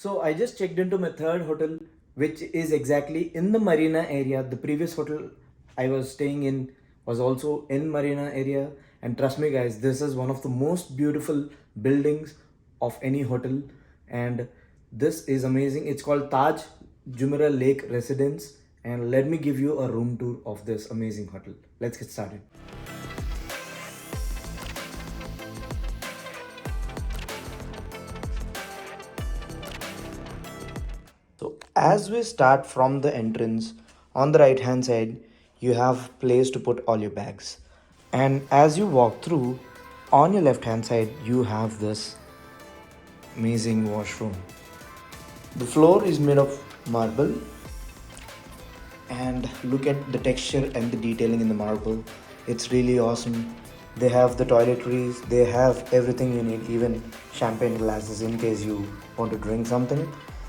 So I just checked into my third hotel, which is exactly in the Marina area. The previous hotel I was staying in was also in Marina area. And trust me guys, this is one of the most beautiful buildings of any hotel. And this is amazing. It's called Taj Jumeirah Lake Residence. And let me give you a room tour of this amazing hotel. Let's get started. So as we start from the entrance, on the right hand side, you have place to put all your bags. And as you walk through, on your left hand side, you have this amazing washroom. The floor is made of marble, and look at the texture and the detailing in the marble. It's really awesome. They have the toiletries, they have everything you need, even champagne glasses in case you want to drink something.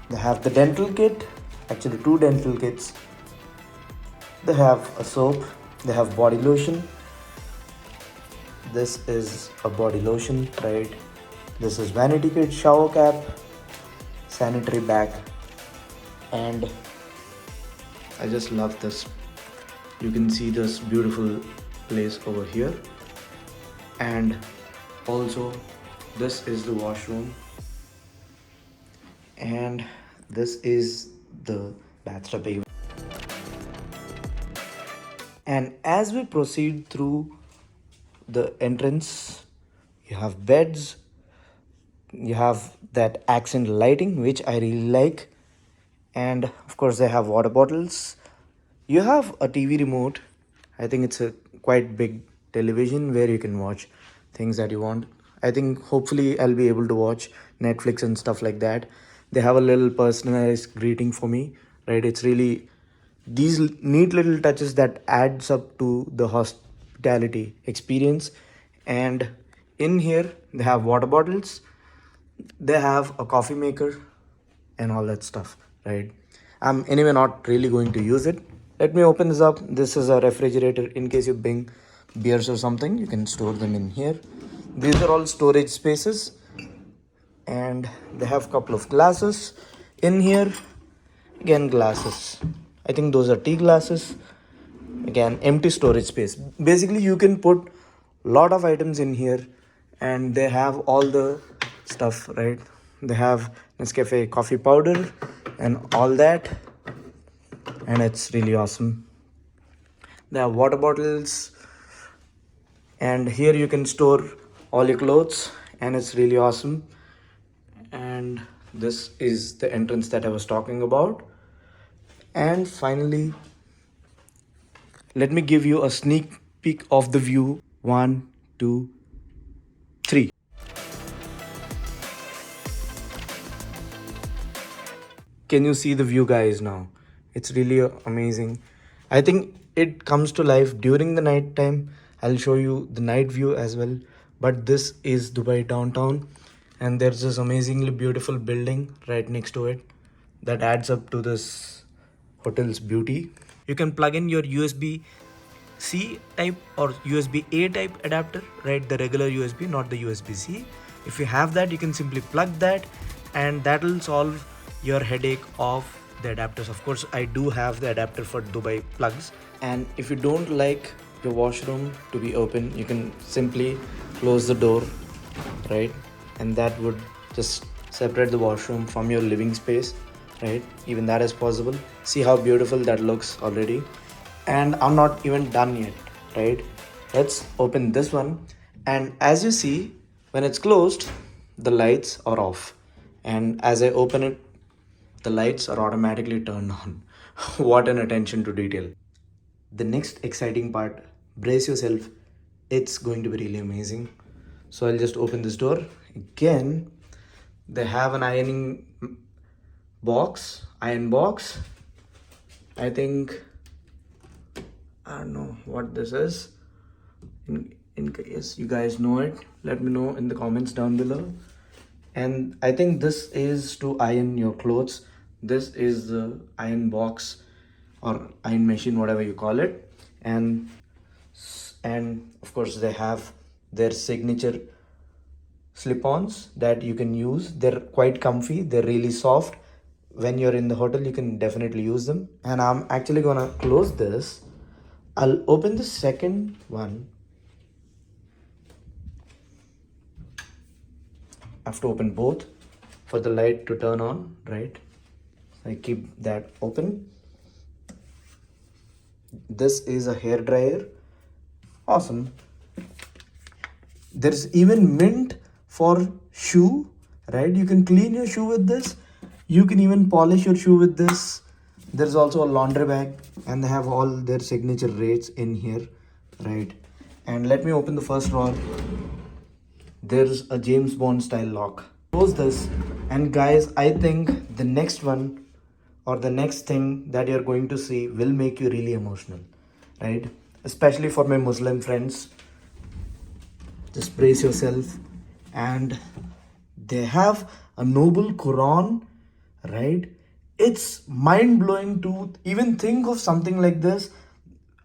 They have the dental kit, actually two dental kits. They have a soap, they have body lotion. This is a body lotion, right? This is vanity kit, shower cap, sanitary bag, and I just love this. You can see this beautiful place over here, and also this is the washroom, and this is the bathtub. And as we proceed through the entrance, you have beds, you have that accent lighting which I really like, and of course they have water bottles. You have a TV remote. I think it's a quite big television where you can watch things that you want. I think hopefully I'll be able to watch Netflix and stuff like that. They have a little personalized greeting for me, right? It's really these neat little touches that adds up to the hospitality experience. And in here they have water bottles, they have a coffee maker and all that stuff, right? I'm anyway not really going to use it. Let me open this up. This is a refrigerator. In case you bring beers or something, you can store them in here. These are all storage spaces, and they have a couple of glasses in here. Again, glasses. I think those are tea glasses. Again, empty storage space. Basically you can put lot of items in here, and they have all the stuff, right? They have Nescafe coffee powder and all that, and it's really awesome. They have water bottles, and here you can store all your clothes, and it's really awesome. And this is the entrance that I was talking about. And finally, let me give you a sneak peek of the view. One, two, three. Can you see the view, guys? Now it's really amazing. I think it comes to life during the night time. I'll show you the night view as well. But this is Dubai downtown, and there's this amazingly beautiful building right next to it that adds up to this hotel's beauty. You can plug in your USB C type or USB A type adapter, right? The regular USB, not the USB C. If you have that, you can simply plug that, and that will solve your headache of the adapters. Of course, I do have the adapter for Dubai plugs. And if you don't like your washroom to be open, you can simply close the door, right? And that would just separate the washroom from your living space, right? Even that is possible. See how beautiful that looks already. And I'm not even done yet, right? Let's open this one. And as you see, when it's closed, the lights are off, and as I open it, the lights are automatically turned on. What an attention to detail. The next exciting part, brace yourself, it's going to be really amazing. So I'll just open this door again. They have an iron box. I think, I don't know what this is. In case you guys know it, let me know in the comments down below. And I think this is to iron your clothes. This is the iron box or iron machine, whatever you call it. And of course they have their signature slip-ons that you can use. They're quite comfy, they're really soft. When you're in the hotel, you can definitely use them. And I'm actually gonna close this. I'll open the second one. I have to open both for the light to turn on, right? I keep that open. This is a hair dryer. Awesome. There's even mint for shoe, right? You can clean your shoe with this. You can even polish your shoe with this. There's also a laundry bag, and they have all their signature rates in here, right? And let me open the first drawer. There's a James Bond style lock. Close this, and guys, I think the next one or the next thing that you're going to see will make you really emotional, right? Especially for my Muslim friends. Just brace yourself. And they have a noble Quran, right? It's mind-blowing to even think of something like this.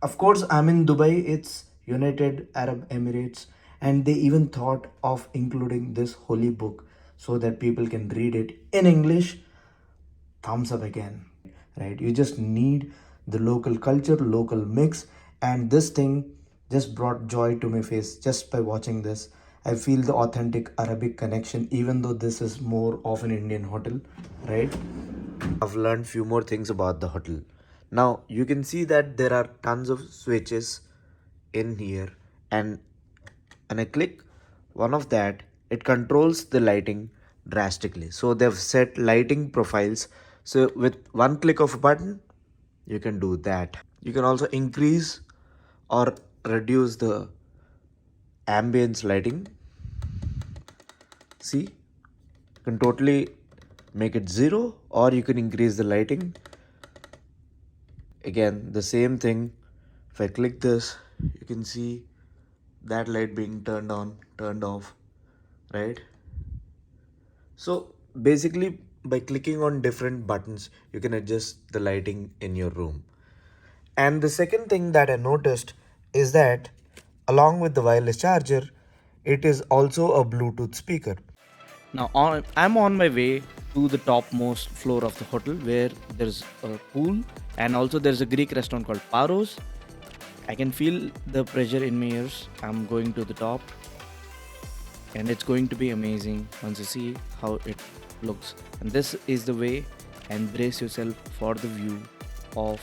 Of course, I'm in Dubai, it's United Arab Emirates, and they even thought of including this holy book so that people can read it in English. Thumbs up again, right? You just need the local culture, local mix, and this thing just brought joy to my face just by watching this. I feel the authentic Arabic connection, even though this is more of an Indian hotel, right? I've learned few more things about the hotel. Now you can see that there are tons of switches in here, and when I click one of that, it controls the lighting drastically. So they've set lighting profiles. So with one click of a button, you can do that. You can also increase or reduce the ambience lighting. See, you can totally make it 0, or you can increase the lighting. Again, the same thing. If I click this, you can see that light being turned on, turned off, right? So basically, by clicking on different buttons, you can adjust the lighting in your room. And the second thing that I noticed is that along with the wireless charger, it is also a Bluetooth speaker. Now I'm on my way to the topmost floor of the hotel, where there's a pool, and also there's a Greek restaurant called Paros. I can feel the pressure in my ears. I'm going to the top, and it's going to be amazing once you see how it looks. And this is the way, and brace yourself for the view of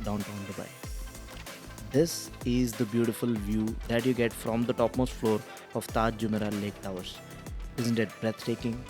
downtown Dubai. This is the beautiful view that you get from the topmost floor of Taj Jumeirah Lake Towers. Isn't it breathtaking?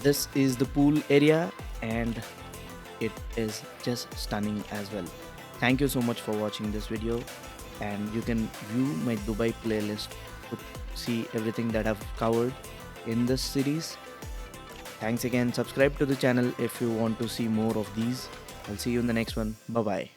This is the pool area, and it is just stunning as well. Thank you so much for watching this video, and you can view my Dubai playlist to see everything that I've covered in this series. Thanks again. Subscribe to the channel if you want to see more of these. I'll see you in the next one. Bye bye.